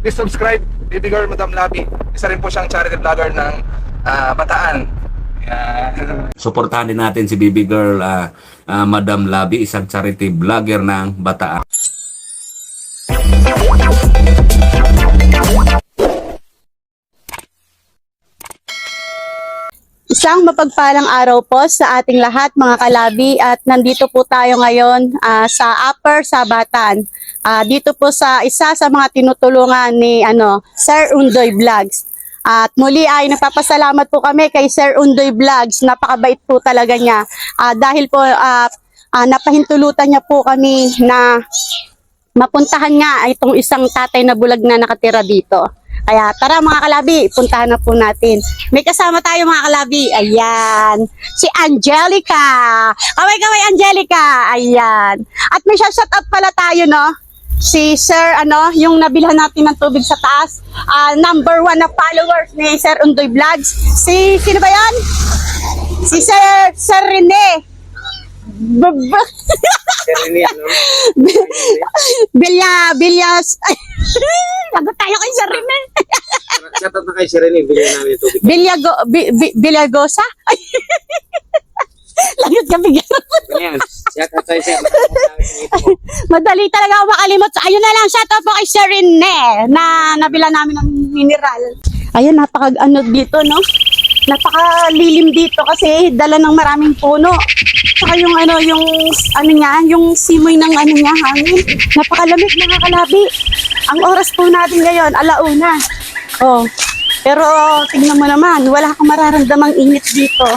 please subscribe, Baby Girl Madam Labi. Isa rin po siyang charity vlogger ng Bataan. Yan. Suportahan din natin si Baby Girl Madam Labi, isang charity vlogger ng Bataan. Isang mapagpalang araw po sa ating lahat mga kalabi, at nandito po tayo ngayon sa Upper Sabatan. Dito po sa isa sa mga tinutulungan ni Sir Undoy Vlogs. At muli ay nagpapasalamat po kami kay Sir Undoy Vlogs. Napakabait po talaga niya. Dahil po napahintulutan niya po kami na mapuntahan nga itong isang tatay na bulag na nakatira dito. Kaya tara mga kalabi, puntahan na po natin. May kasama tayo mga kalabi. Ayan, si Angelica. Kaway-kaway Angelica. Ayan. At may shout out pala tayo, no? Si Sir, yung nabilhan natin ng tubig sa taas. #1 na followers ni Sir Undoy Vlogs. Sino ba yan? Si Sir Rene. Bilyas. Lagot tayo kay Sir Rene. Shoutout na kay Sir Rene, bilhin namin ito. Bilyagosa? Lagot ka bigyan. Ayan, shoutout tayo Sir. Madali talaga ako makalimot. Ayun na lang, shoutout po kay Sir Rene na nabila namin ng mineral. Ayun, dito, no? Napakalilim dito kasi dala ng maraming puno. Saka yung yung simoy ng hangin. Napakalamig mga kalabi. Ang oras po natin ngayon, 1:00. Oh. Pero tingnan mo naman, wala kang mararamdamang init dito.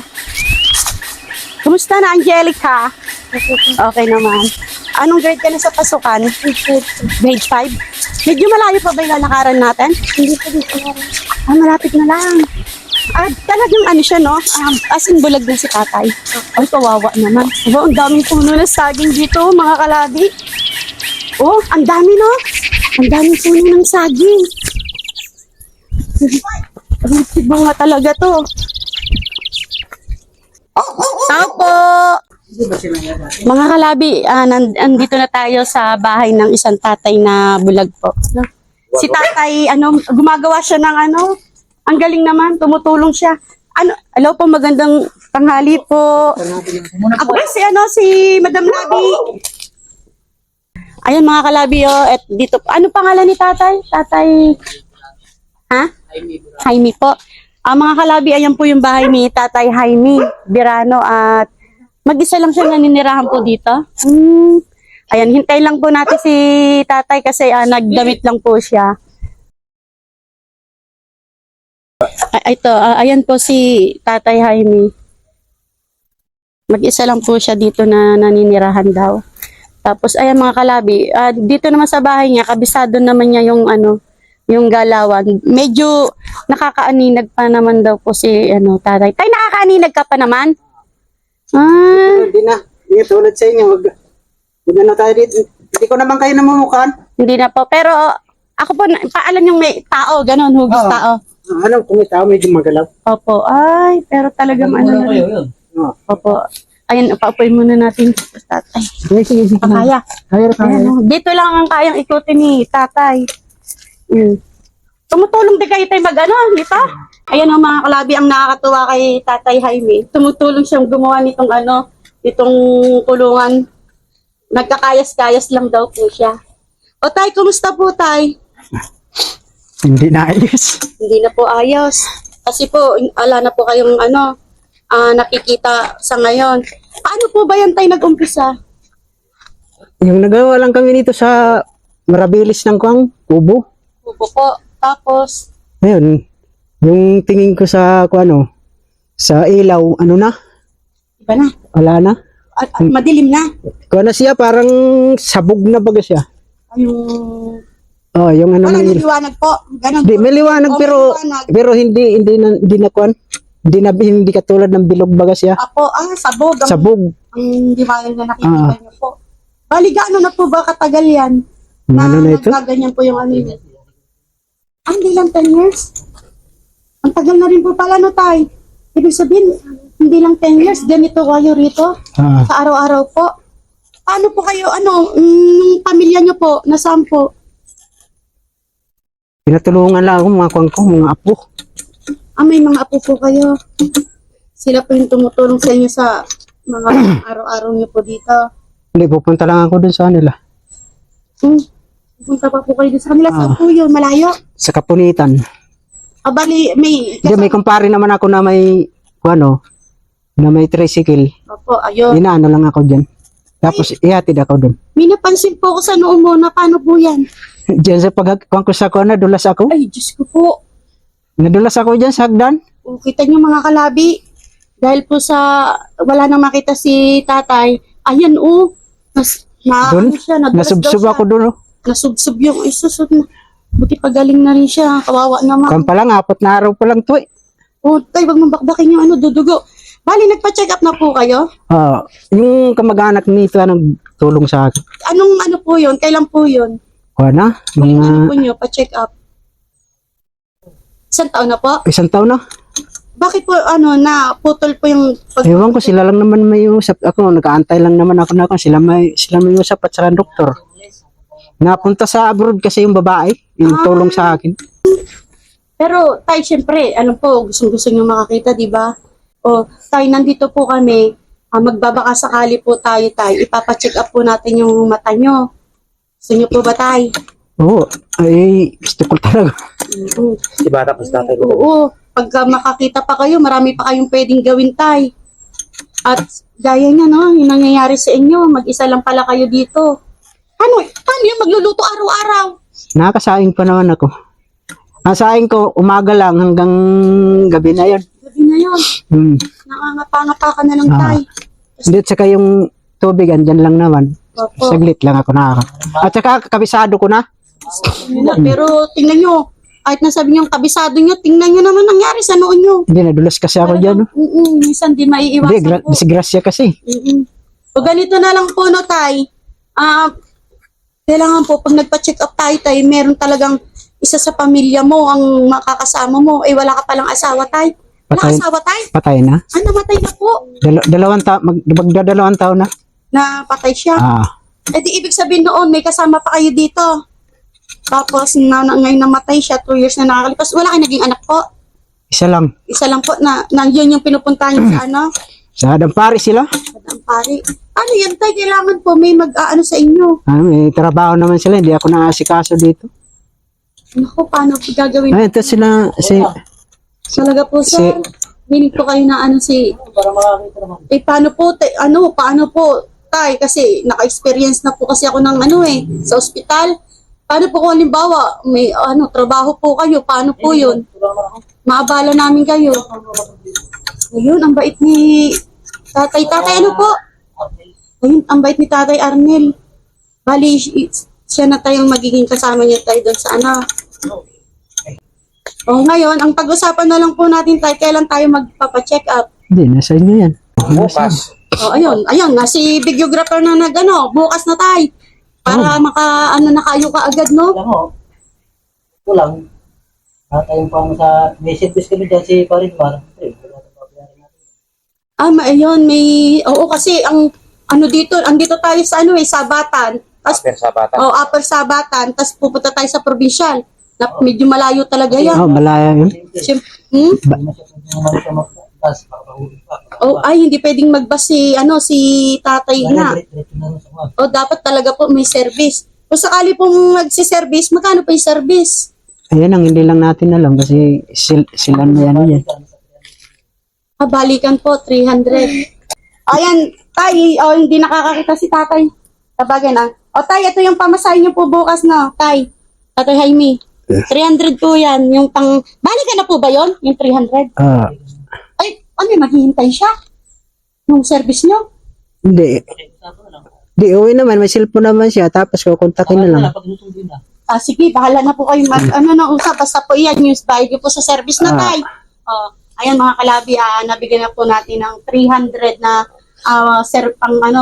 Kumusta na Angelica? Okay naman. Anong grade ka na sa pasukan? Grade 5? Medyo malayo pa ba yung lalakaran natin? Hindi pa dito. Malapit na lang. Talagang siya, no? As in, bulag na si tatay. Ay, kawawa naman. Ang daming puno na saging dito, mga kalabi. Oh, ang dami, no? Ang daming puno ng saging. Ang tibong nga talaga to. Opo! Mga kalabi, nandito na tayo sa bahay ng isang tatay na bulag po. Si tatay, gumagawa siya ng ang galing naman, tumutulong siya. Hello po, magandang tanghali po. Ako si Madam Labi. Ayan mga kalabi, at dito, ano pangalan ni tatay? Tatay, Jaime po. Mga kalabi, ayan po yung bahay ni Tatay Jaime Birano, at mag-isa lang siya naninirahan po dito. Ayan, hintay lang po natin si tatay kasi nagdamit lang po siya. Ayan po si Tatay Jaime. Mag-isa lang po siya dito na naninirahan daw. Tapos ayan mga kalabi, dito naman sa bahay niya, kabisado naman niya yung galawan. Medyo nakakaaninag pa naman daw po si tatay. Tay, nakakaaninag ka pa naman? Hindi na. Hindi tulad sa inyo. Mag tayo dito. Hindi ko naman kayo namumukan. Hindi na po. Pero ako po, paalam yung may tao, ganun, hugis tao. Kung may tao, medyo magalaw. Opo. Ay, pero talagang na rin. Opo. Ayun, paupuin muna natin sa tatay. Sige. Kaya. Kaya. Dito lang ang kayang ikutin ni tatay. Tumutulong din kayo tayo dito? Ayan ang mga kalabi, ang nakakatuwa kay Tatay Jaime. Tumutulong siyang gumawa nitong kulungan. Nagkakayas-kayas lang daw po siya. O tay, kumusta po tay? Hindi na ayos. Hindi na po ayos. Kasi po, ala na po kayong nakikita sa ngayon. Paano po ba yan tayo nag-umpisa? Yung nagawa lang kami dito sa Marabilis ng kubo. Kubo po. Tapos, Ngayon, yung tingin ko sa sa ilaw, na? iba na. Wala na. At madilim na. Kuha na siya, parang sabog na baga siya. Yung Yung wala may nang liwanag po. Ganun Di, po. may liwanag O, pero may liwanag. pero hindi na kuan. Hindi katulad ng bilog baga siya. Apo, sabog. Sabog. Ang liwanag na nakikita niyo po. Bali, gaano na po ba katagal yan? Ano na ito? Nagkaganyan po yung yun. Hindi lang 10 years. Ang tagal na rin po pala, no, tay? Ibig sabihin, hindi lang 10 years, ganito kayo rito. Sa araw-araw po. Paano po kayo, yung pamilya niyo po, nasaan po? Pinatulungan lang ako mga kuwang ko, mga apo. May mga apo po kayo. Sila po yung tumutulong sa inyo sa mga araw-araw niyo po dito. Hindi, pupunta lang ako dun sa kanila. Punta pa po kayo dito sa kanila. Saan po yun? Malayo? Sa Kapunitan. Bali, may... Hindi, may kumpare naman ako na may, na may tricycle. Opo, ayun. Inaano lang ako dyan. Tapos ihatid ako dun. May napansin po ko sa noo mo na paano po yan? Diyan sa pagkuhan ko sa kuwan, nadulas ako. Ay, Diyos ko po. Nadulas ako dyan sa hagdan. O, kita niyo mga kalabi. Dahil po sa wala nang makita si tatay. Ayan Dun? siya, nadulas daw Nasubsob siya. ako dun. Nasubsob yung isusod na. Buti pagaling na rin siya. Kawawa naman. Kuwan pa lang, 4 na araw pa lang to eh. O, tay, wag mong bakbakin yung dudugo. Bali, nagpa-check up na po kayo? Yung kamag-anak nito nagtulong sa akin. Anong po yun? Kailan po yun? Kuwan na, Ano po mga nyo, pa-check up? Isang taon na po? 1 taon na. Bakit po, naputol po yung Ewan ko, sila lang naman may usap. Ako, nakaantay lang naman ako na sila may usap at saka doktor. Napunta sa abroad kasi yung babae, yung tulong sa akin. Pero, tay, syempre, gustong-gusto nyo makakita, di ba? O, tay, nandito po kami, magbabaka sakali po tayo, tay. Ipapacheck up po natin yung mata nyo. Gusto nyo po ba, tay? Oo, ay gusto ko talaga. Si bata po sa tatay. Oo, pagka makakita pa kayo, marami pa kayong pwedeng gawin, tay. At gaya niya, no, yung nangyayari sa inyo, mag-isa lang pala kayo dito. Paano yung magluluto araw-araw? Nakasaing pa naman ako. Ang saing ko, umaga lang hanggang gabi na yun. Gabi na yun, nakangapa-ngapa ka na lang, tay. Hindi, at saka yung tubig, andyan lang naman. Opo. Saglit lang ako nakaka. At saka kabisado ko na. Pero tingnan nyo, kahit nasabi nyo kabisado nyo, tingnan nyo naman nangyari sa noon nyo. Hindi, nadulas kasi ako dyan. No? Minsan di maiiwasan Hindi, po. disgrasya kasi. O ganito na lang po, no, tay. Kailangan po, pag nagpa-check up tayo, tay, meron talagang isa sa pamilya mo, ang makakasama mo, wala ka palang asawa, tay. Wala Patay. asawa, tay? Patay na. Namatay na po. Magdadalawang taon na. Napatay siya. Di Ibig sabihin noon, may kasama pa kayo dito. Tapos, ngayon namatay siya, 2 years na nakakalipas. Wala kayo naging anak po. isa lang. Isa lang po na yun yung pinupuntahan niyo sa Sa Dampari sila. sa Dampari. Ano yan, tay? Kailangan po may sa inyo. May trabaho naman sila. Hindi ako naasikaso dito. Naku, paano po gagawin? Ito sila. Talaga po, sir. Meaning po kayo na paano po, paano po, tay? Kasi naka-experience na po kasi ako ng sa ospital. Paano po kung halimbawa, may trabaho po kayo, paano po yun? Maabala namin kayo. Ayun, ang bait ni tatay. Tatay, ano po? Ayun, ang bait ni tatay Arnel. Bali, siya na tayong magiging kasama niya tayo doon sa ngayon, ang pag-usapan na lang po natin tayo, kailan tayo magpapacheck up? Hindi, nasa inyo yan. Bukas. Ayun na si videographer na bukas na tayo. Para na kayo ka agad, no? Alam mo, kulang. Tayong pang sa may service kami dyan si Parinmar. Ayun, oo, kasi andito tayo sa Sabatan. Sabatan. Upper Sabatan, tapos pupunta tayo sa provincial. Na medyo malayo talaga yan. Malaya yun. Hindi pwedeng magbas si tatay na. Dapat talaga po may service. Kung sakali pong magsi-service, magkano pa yung service? Ayan ang hindi lang natin alam kasi sila na yan. Balikan po, 300. Ayan, tay, hindi nakakakita si tatay. Sabagay na. Tay, ito yung pamasahe niyo po bukas na, tay. Tatay Jaime. 300 po yan. Yung balikan na po ba yon? Yung 300? Maghihintay siya? Yung service niyo? Hindi. Di, uwi naman. May cellphone naman siya. Tapos kukontakin na lang. Sige, bahala na po kayo usap. Basta po yan, news value po sa service na tay. Ayan mga kalabi, nabigyan na po natin ng 300 na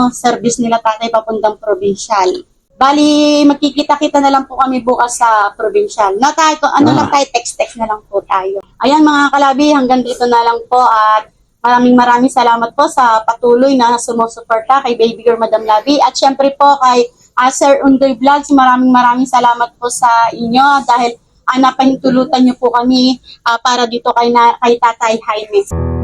service nila tatay papuntang provincial. Bali, magkikita-kita na lang po kami bukas sa provincial. Na tayo, lang tayo, text-text na lang po tayo. Ayan mga kalabi, hanggang dito na lang po at maraming salamat po sa patuloy na sumusuporta kay Baby Girl Madam Labi. At syempre po kay Sir Undoy Vlogs, maraming salamat po sa inyo dahil napahintulutan niyo po kami para dito kay Tatay Jaime.